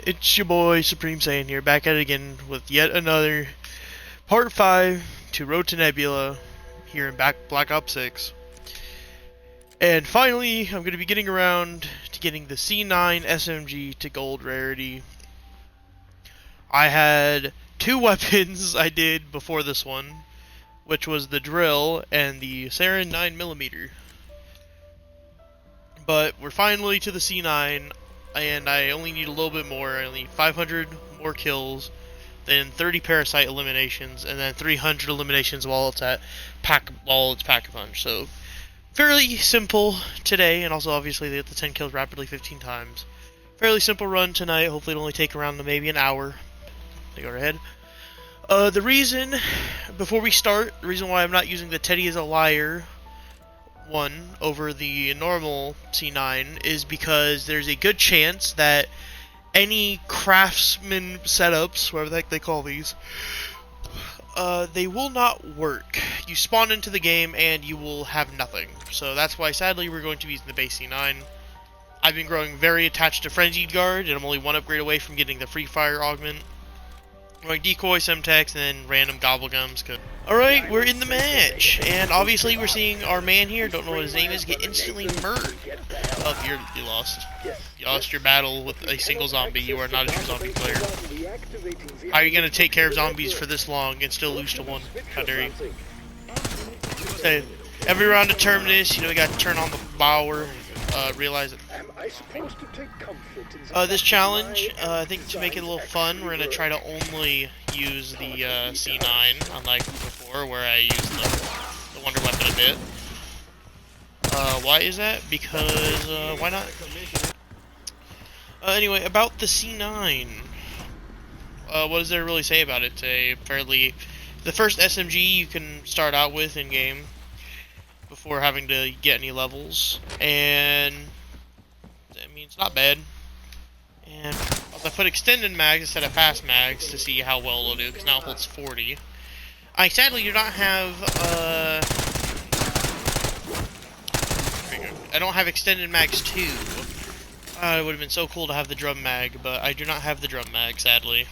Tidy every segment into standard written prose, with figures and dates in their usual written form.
It's your boy Supreme Saiyan here, back at it again with yet another Part 5 to Road to Nebula here in Black Ops 6. And finally, I'm going to be getting around to getting the C9 SMG to gold rarity. I had two weapons I did before this one, which was the drill and the Sarin 9mm. But we're finally to the C9, and I only need a little bit more. I need 500 more kills, then 30 parasite eliminations, and then 300 eliminations while it's Pack-a-Punch. So fairly simple today, and also obviously they get the 10 kills rapidly 15 times. Fairly simple run tonight. Hopefully it'll only take around maybe an hour. They go ahead. The reason, before we start, the reason why I'm not using the Teddy is a Liar one over the normal C9 is because there's a good chance that any craftsman setups, whatever the heck they call these, they will not work. You spawn into the game and you will have nothing. So that's why sadly we're going to be using the base C9. I've been growing very attached to Frenzied Guard, and I'm only one upgrade away from getting the Free Fire augment. Like Decoy, Semtex, and then random Gobblegums. Alright, we're in the match, and obviously we're seeing our man here, don't know what his name is, get instantly murdered. Oh, you lost. You lost your battle with a single zombie. You are not a true zombie player. How are you going to take care of zombies for this long and still lose to one? How dare you? Okay, every round of Terminus, you know, we got to turn on the power. Realize it. This challenge, I think to make it a little fun, we're gonna try to only use the C9, unlike before where I used the Wonder Weapon a bit. Why is that? Because why not? Anyway, about the C9, what does there really say about it? It's a the first SMG you can start out with in game before having to get any levels, and I mean, it's not bad. And I put extended mags instead of fast mags to see how well it'll do, because now it holds 40. I sadly do not have I don't have extended mags 2. It would have been so cool to have the drum mag, but I do not have the drum mag, sadly.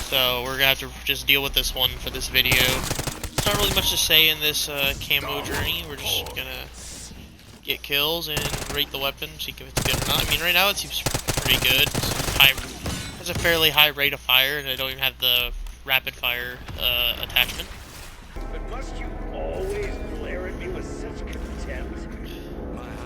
So we're gonna have to just deal with this one for this video. There's not really much to say in this camo journey. We're just gonna get kills and rate the weapon, see if it's good or not. I mean, right now it seems pretty good. It has a fairly high rate of fire, and I don't even have the rapid fire attachment. But must you always glare at me with such contempt?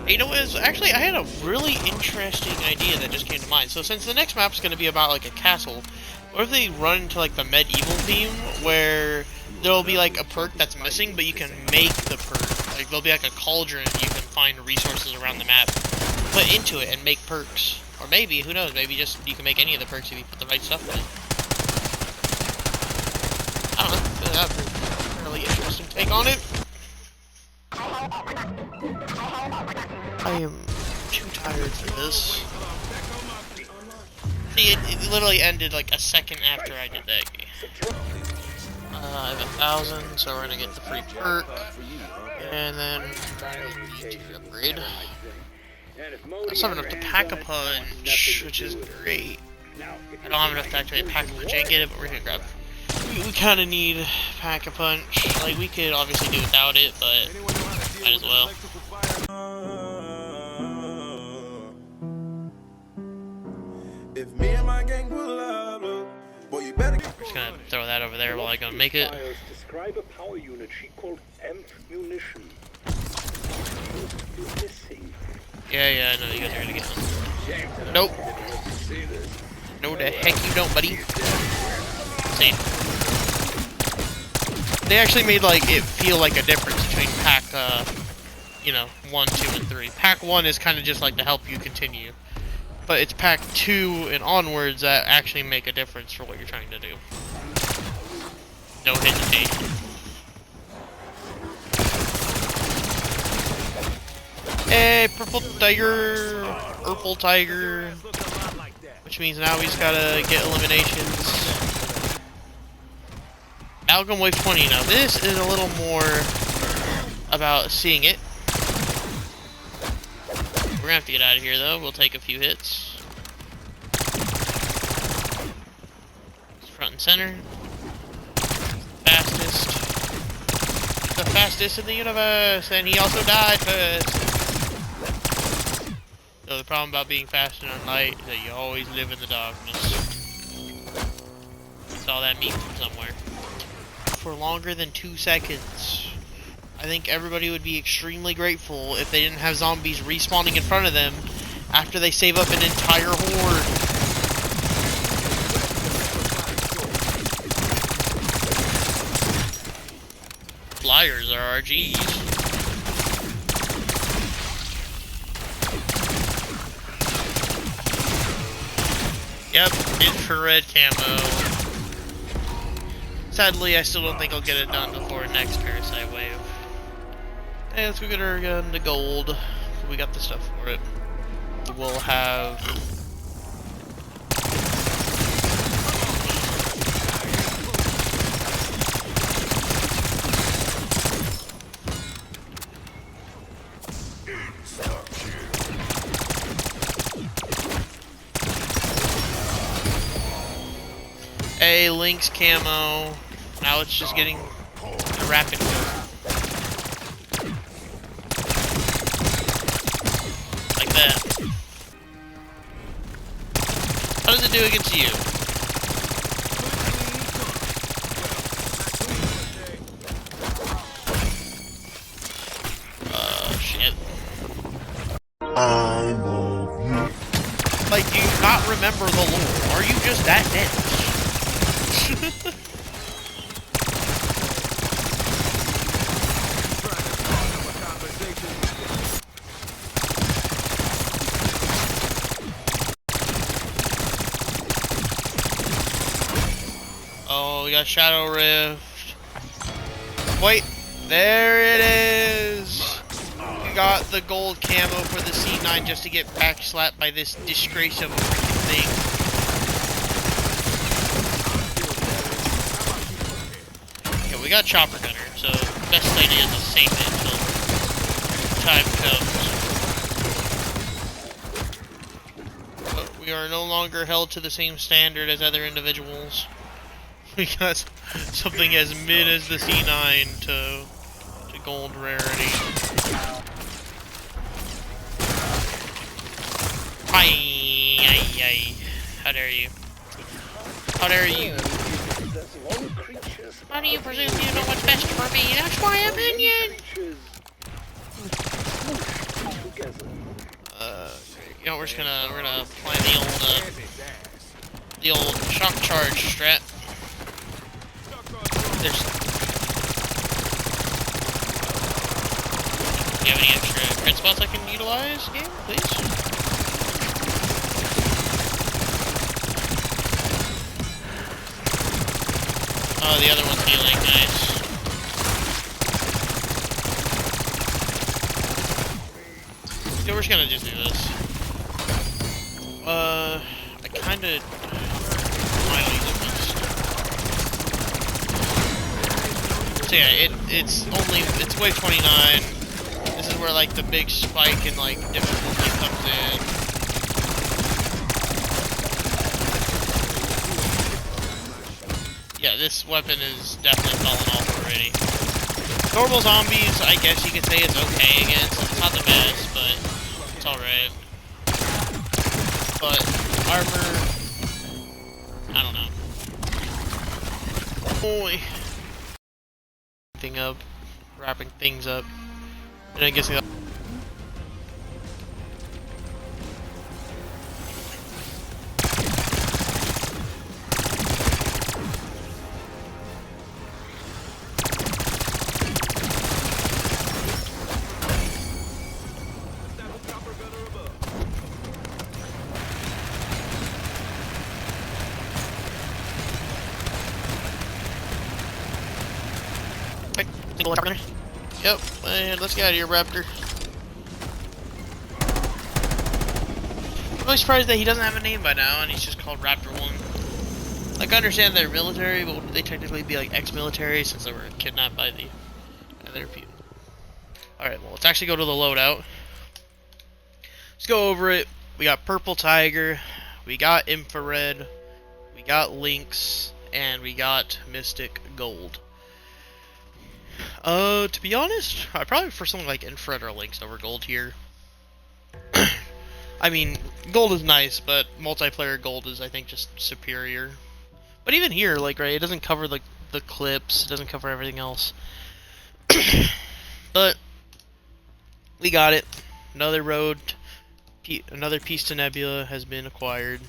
You know, actually, I had a really interesting idea that just came to mind. So since the next map's going to be about like a castle, what if they run into like the medieval theme where there'll be like a perk that's missing, but you can make the perk. Like there'll be like a cauldron you can find resources around the map, put into it, and make perks. Or maybe, who knows, maybe just you can make any of the perks if you put the right stuff in it. I don't know, that's a really interesting take on it. I am too tired for this. See, it literally ended like a second after I did that game. I have 1,000, so we're gonna get the free perk, and then I need to upgrade. I still have enough to Pack-a-Punch, which is great. I don't have enough to activate Pack-a-Punch. I get it, but we're gonna grab. We kind of need Pack-a-Punch. Like, we could obviously do without it, but might as well. If me and my gang pull up, boy, you better. I'm just gonna throw that over there while I go make it. Describe a power unit she called ammunition. Yeah, I know you guys are gonna get one. Nope. No, the heck you don't, buddy. See. They actually made like it feel like a difference between pack, 1, 2, and 3. Pack 1 is kind of just like to help you continue. But it's pack 2 and onwards that actually make a difference for what you're trying to do. No hesitation. Hey, purple tiger. Which means now we just gotta get eliminations. Amalgam Wave 20. Now this is a little more about seeing it. We're gonna have to get out of here though. We'll take a few hits. center. Fastest. The fastest in the universe, and he also died first. So the problem about being faster on light is that you always live in the darkness. Saw that meme from somewhere. For longer than 2 seconds. I think everybody would be extremely grateful if they didn't have zombies respawning in front of them after they save up an entire horde. Flyers are RGs. Yep, infrared camo. Sadly, I still don't think I'll get it done before next parasite wave. Hey, let's go get our gun to gold. We got the stuff for it. We'll have... a Lynx camo. Now it's just getting a rapid kill. Like that. How does it do against you? Shit. Like, do you not remember the lore? Are you just that dense? Oh, we got Shadow Rift. Wait, there it is. We got the gold camo for the C9 just to get backslapped by this disgrace of a freaking thing. Yeah, we got Chopper Gunner, so best idea is to save it until time comes. But we are no longer held to the same standard as other individuals. We got something as mid as the C9 to gold rarity. Ay. How dare you? How dare you? How do you presume you know what's best for me? That's my opinion! You know, we're gonna apply the old shock charge strat. Do you have any extra crit spots I can utilize, game, please? Oh, the other one's healing, nice. So we're just gonna just do this. I kinda... So yeah, it's wave 29. This is where like the big spike in like difficulty comes in. Yeah, this weapon is definitely falling off already. Normal zombies, I guess you could say it's okay against. It's not the best, but it's alright. But armor, I don't know. Boy. Up, wrapping things up, and I guess yep, and let's get out of here, Raptor. I'm really surprised that he doesn't have a name by now, and he's just called Raptor 1. Like, I understand they're military, but would they technically be like ex-military since they were kidnapped by the other people? Alright, well, let's actually go to the loadout. Let's go over it. We got Purple Tiger, we got Infrared, we got Lynx, and we got Mystic Gold. To be honest, I probably prefer something like Infrared or Lynx over Gold here. I mean, Gold is nice, but multiplayer Gold is, I think, just superior. But even here, like, right, it doesn't cover the clips, it doesn't cover everything else. But we got it. Another another piece to Nebula has been acquired.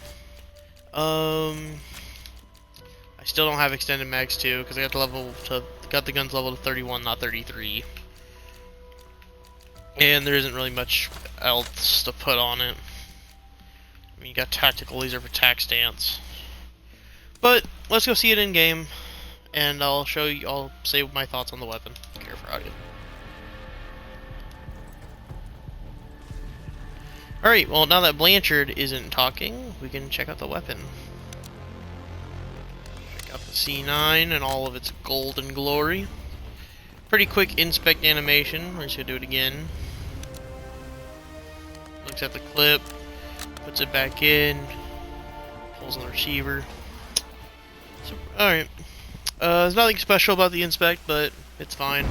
I still don't have extended mags too, because I got the guns level to 31, not 33. And there isn't really much else to put on it. I mean, you got tactical laser for tac stance. But let's go see it in game, and I'll say my thoughts on the weapon. Care for audio. Alright, well, now that Blanchard isn't talking, we can check out the weapon. Check out the C9 and all of its golden glory. Pretty quick inspect animation. We're just gonna do it again. Looks at the clip, puts it back in, pulls on the receiver. So, alright. There's nothing special about the inspect, but it's fine.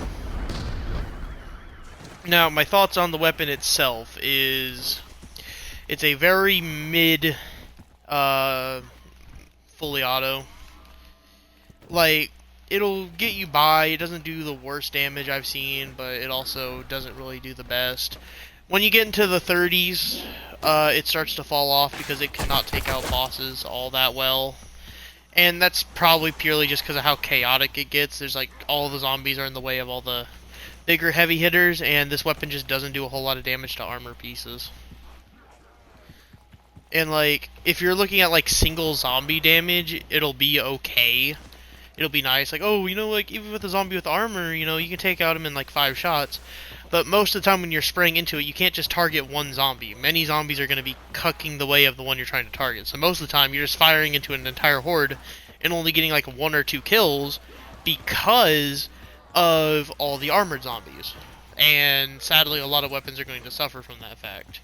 Now, my thoughts on the weapon itself is it's a very mid fully auto. Like, it'll get you by. It doesn't do the worst damage I've seen, but it also doesn't really do the best. When you get into the 30s, it starts to fall off because it cannot take out bosses all that well. And that's probably purely just because of how chaotic it gets. There's like, all the zombies are in the way of all the bigger heavy hitters, and this weapon just doesn't do a whole lot of damage to armor pieces. And like, if you're looking at like single zombie damage, it'll be okay. It'll be nice, like, oh, you know, like, even with a zombie with armor, you know, you can take out him in like 5 shots. But most of the time when you're spraying into it, you can't just target one zombie. Many zombies are going to be cucking the way of the one you're trying to target. So most of the time, you're just firing into an entire horde and only getting like 1 or 2 kills because of all the armored zombies. And sadly, a lot of weapons are going to suffer from that fact.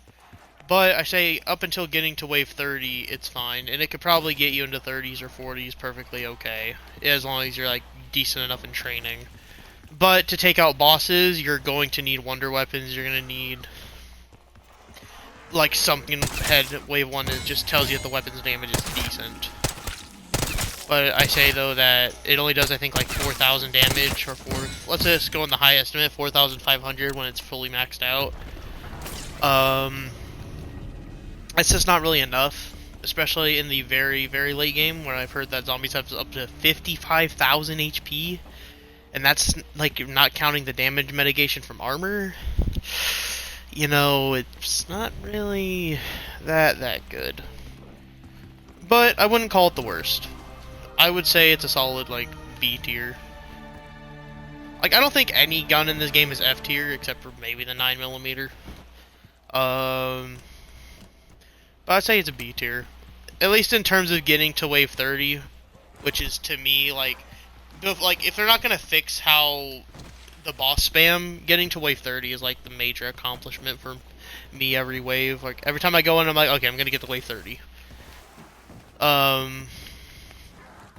But I say up until getting to wave 30, it's fine. And it could probably get you into 30s or 40s perfectly okay, as long as you're like decent enough in training. But to take out bosses, you're going to need wonder weapons. You're going to need like something head wave 1 that just tells you that the weapon's damage is decent. But I say though that it only does, I think, like 4,000 damage, or let's just go in the high estimate, 4,500 when it's fully maxed out. It's just not really enough, especially in the very, very late game, where I've heard that zombies have up to 55,000 HP, and that's like not counting the damage mitigation from armor. You know, it's not really that good. But I wouldn't call it the worst. I would say it's a solid, like, B tier. Like, I don't think any gun in this game is F tier, except for maybe the 9mm. But I'd say it's a B tier. At least in terms of getting to wave 30, which is, to me, like, if they're not going to fix how the boss spam, getting to wave 30 is, like, the major accomplishment for me every wave. Like, every time I go in, I'm like, okay, I'm going to get to wave 30.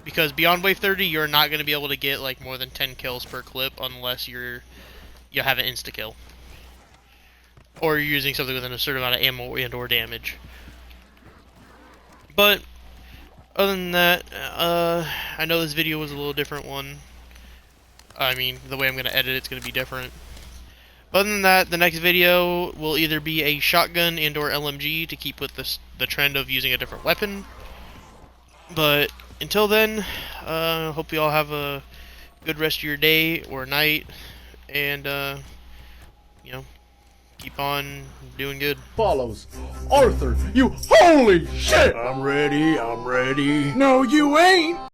Because beyond wave 30, you're not going to be able to get, like, more than 10 kills per clip unless you have an insta-kill. Or you're using something with a certain amount of ammo and or damage. But other than that, I know this video was a little different one. I mean, the way I'm going to edit it's going to be different. But other than that, the next video will either be a shotgun and or LMG to keep with the trend of using a different weapon. But until then, hope you all have a good rest of your day or night, and you know, keep on doing good. Follows. Arthur, you holy shit! I'm ready. No, you ain't!